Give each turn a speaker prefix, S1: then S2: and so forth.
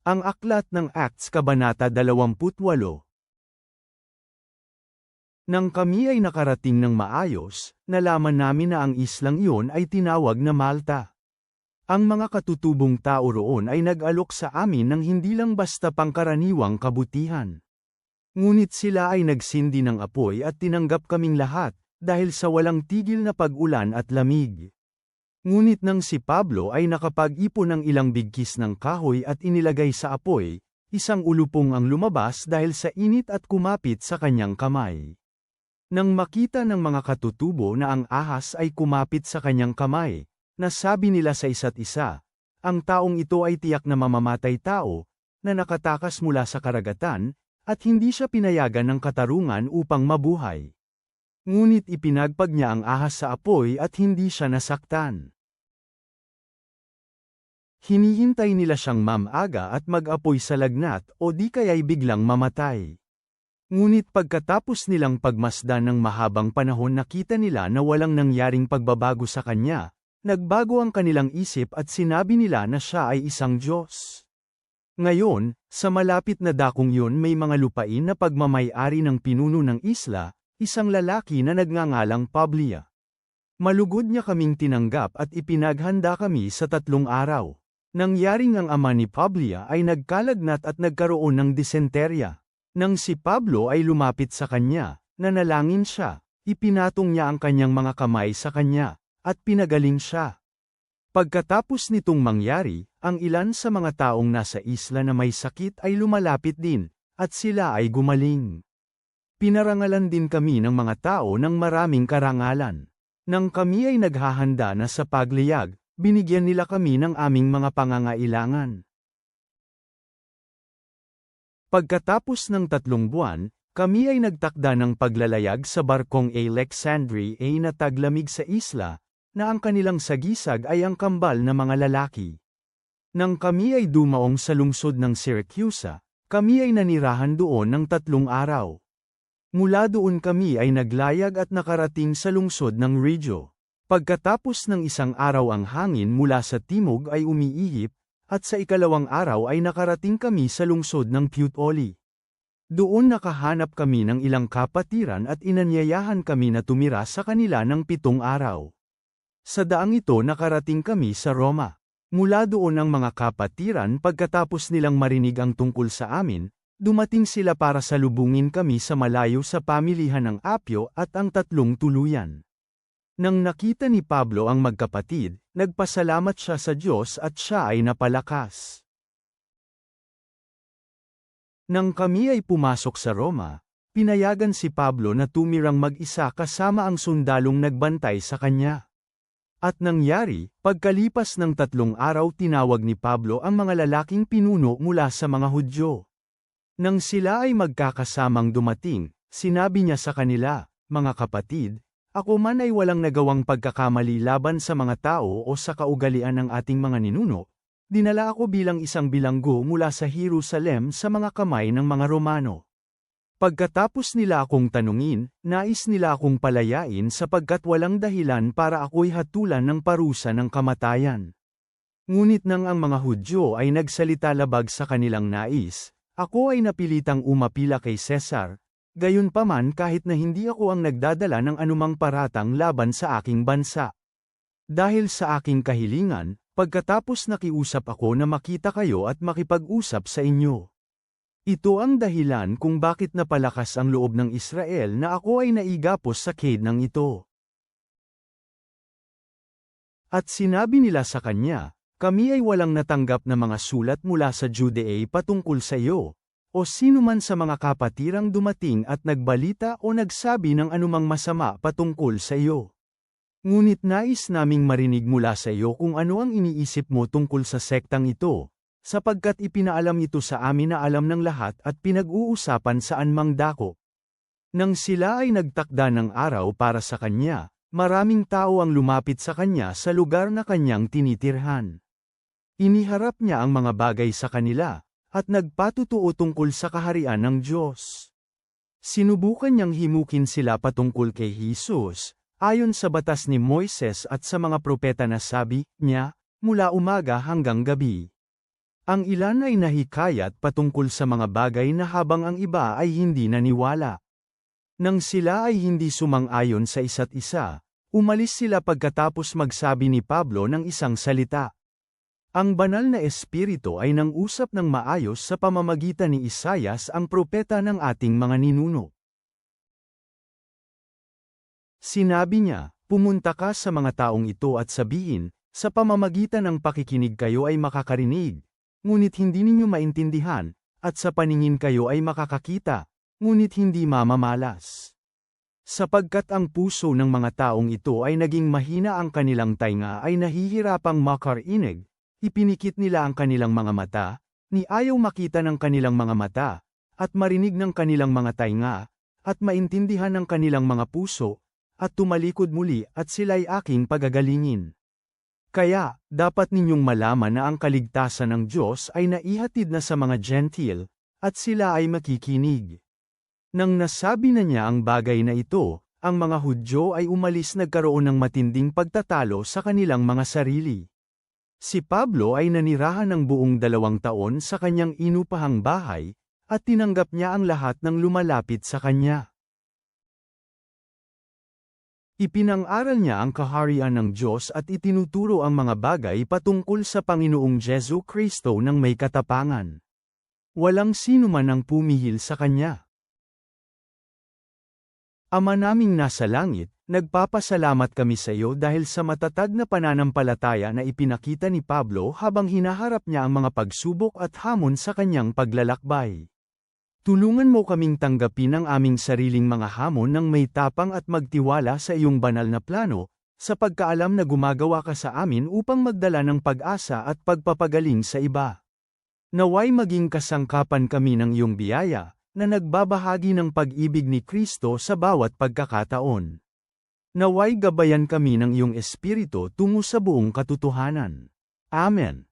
S1: Ang aklat ng Acts Kabanata 28. Nang kami ay nakarating ng maayos, nalaman namin na ang islang iyon ay tinawag na Malta. Ang mga katutubong tao roon ay nag-alok sa amin ng hindi lang basta pangkaraniwang kabutihan. Ngunit sila ay nagsindi ng apoy at tinanggap kaming lahat, dahil sa walang tigil na pag-ulan at lamig. Ngunit nang si Pablo ay nakapag-ipon ng ilang bigkis ng kahoy at inilagay sa apoy, isang ulupong ang lumabas dahil sa init at kumapit sa kanyang kamay. Nang makita ng mga katutubo na ang ahas ay kumapit sa kanyang kamay, nasabi nila sa isa't isa, ang taong ito ay tiyak na mamamatay tao, na nakatakas mula sa karagatan, at hindi siya pinayagan ng katarungan upang mabuhay. Ngunit ipinagpag niya ang ahas sa apoy at hindi siya nasaktan. Hinihintay nila siyang mamaga at mag-apoy sa lagnat o di kaya'y biglang mamatay. Ngunit pagkatapos nilang pagmasdan ng mahabang panahon nakita nila na walang nangyaring pagbabago sa kanya, nagbago ang kanilang isip at sinabi nila na siya ay isang Diyos. Ngayon, sa malapit na dakong yun may mga lupain na pagmamay-ari ng pinuno ng isla, isang lalaki na nagngangalang Publia. Malugod niya kaming tinanggap at ipinaghanda kami sa 3 araw. Nangyaring ang ama ni Publia ay nagkalagnat at nagkaroon ng disenterya. Nang si Pablo ay lumapit sa kanya, nanalangin siya, ipinatong niya ang kanyang mga kamay sa kanya, at pinagaling siya. Pagkatapos nitong mangyari, ang ilan sa mga taong nasa isla na may sakit ay lumalapit din, at sila ay gumaling. Pinarangalan din kami ng mga tao ng maraming karangalan. Nang kami ay naghahanda na sa pagliyag, binigyan nila kami ng aming mga pangangailangan. Pagkatapos ng 3 buwan, kami ay nagtakda ng paglalayag sa barkong Alexandria na taglamig sa isla, na ang kanilang sagisag ay ang kambal na mga lalaki. Nang kami ay dumaong sa lungsod ng Syracuse, kami ay nanirahan doon ng 3 araw. Mula doon kami ay naglayag at nakarating sa lungsod ng Regio. Pagkatapos ng 1 araw ang hangin mula sa timog ay umiihip, at sa 2 araw ay nakarating kami sa lungsod ng Puteoli. Doon nakahanap kami ng ilang kapatiran at inanyayahan kami na tumira sa kanila ng 7 araw. Sa daang ito nakarating kami sa Roma. Mula doon ang mga kapatiran pagkatapos nilang marinig ang tungkol sa amin, dumating sila para salubungin kami sa malayo sa pamilihan ng Apio at ang 3 tuluyan. Nang nakita ni Pablo ang magkapatid, nagpasalamat siya sa Diyos at siya ay napalakas. Nang kami ay pumasok sa Roma, pinayagan si Pablo na tumirang mag-isa kasama ang sundalong nagbantay sa kanya. At nangyari, pagkalipas ng 3 araw tinawag ni Pablo ang mga lalaking pinuno mula sa mga Hudyo. Nang sila ay magkakasamang dumating, sinabi niya sa kanila, mga kapatid, ako man ay walang nagawang pagkakamali laban sa mga tao o sa kaugalian ng ating mga ninuno, dinala ako bilang isang bilanggo mula sa Jerusalem sa mga kamay ng mga Romano. Pagkatapos nila akong tanungin, nais nila akong palayain sapagkat walang dahilan para ako'y hatulan ng parusa ng kamatayan. Ngunit nang ang mga Hudyo ay nagsalita labag sa kanilang nais, ako ay napilitang umapila kay Cesar. Gayunpaman kahit na hindi ako ang nagdadala ng anumang paratang laban sa aking bansa. Dahil sa aking kahilingan, pagkatapos nakiusap ako na makita kayo at makipag-usap sa inyo. Ito ang dahilan kung bakit napalakas ang loob ng Israel na ako ay naigapos sa kednang ito. At sinabi nila sa kanya, kami ay walang natanggap na mga sulat mula sa Judea patungkol sa iyo, o sino man sa mga kapatirang dumating at nagbalita o nagsabi ng anumang masama patungkol sa iyo. Ngunit nais naming marinig mula sa iyo kung ano ang iniisip mo tungkol sa sektang ito, sapagkat ipinaalam ito sa amin na alam ng lahat at pinag-uusapan saan mang dako. Nang sila ay nagtakda ng araw para sa kanya, maraming tao ang lumapit sa kanya sa lugar na kanyang tinitirhan. Iniharap niya ang mga bagay sa kanila, at nagpatutuo tungkol sa kaharian ng Diyos. Sinubukan niyang himukin sila patungkol kay Jesus, ayon sa batas ni Moises at sa mga propeta na sabi niya, mula umaga hanggang gabi. Ang ilan ay nahikayat patungkol sa mga bagay na habang ang iba ay hindi naniwala. Nang sila ay hindi sumang-ayon sa isa't isa, umalis sila pagkatapos magsabi ni Pablo ng isang salita. Ang banal na espiritu ay nang-usap ng maayos sa pamamagitan ni Isaias ang propeta ng ating mga ninuno. Sinabi niya, "Pumunta ka sa mga taong ito at sabihin, sa pamamagitan ng pakikinig kayo ay makakarinig, ngunit hindi ninyo maintindihan, at sa paningin kayo ay makakakita, ngunit hindi mamamalas. Sapagkat ang puso ng mga taong ito ay naging mahina, ang kanilang tainga ay nahihirapang makarinig, ipinikit nila ang kanilang mga mata, ni ayaw makita ng kanilang mga mata, at marinig ng kanilang mga tainga, at maintindihan ng kanilang mga puso, at tumalikod muli at sila'y aking pagagalingin. Kaya, dapat ninyong malaman na ang kaligtasan ng Diyos ay naihatid na sa mga Gentile, at sila ay makikinig." Nang nasabi na niya ang bagay na ito, ang mga Hudyo ay umalis, nagkaroon ng matinding pagtatalo sa kanilang mga sarili. Si Pablo ay nanirahan ng buong 2 taon sa kanyang inupahang bahay, at tinanggap niya ang lahat ng lumalapit sa kanya. Ipinang-aral niya ang kaharian ng Diyos at itinuturo ang mga bagay patungkol sa Panginoong Jesu Kristo ng may katapangan. Walang sinuman ang pumihil sa kanya. Ama naming nasa langit, nagpapasalamat kami sa iyo dahil sa matatag na pananampalataya na ipinakita ni Pablo habang hinaharap niya ang mga pagsubok at hamon sa kanyang paglalakbay. Tulungan mo kaming tanggapin ang aming sariling mga hamon ng may tapang at magtiwala sa iyong banal na plano, sa pagkaalam na gumagawa ka sa amin upang magdala ng pag-asa at pagpapagaling sa iba. Naway maging kasangkapan kami ng iyong biyaya, na nagbabahagi ng pag-ibig ni Kristo sa bawat pagkakataon. Naway gabayan kami ng iyong espiritu tungo sa buong katotohanan. Amen.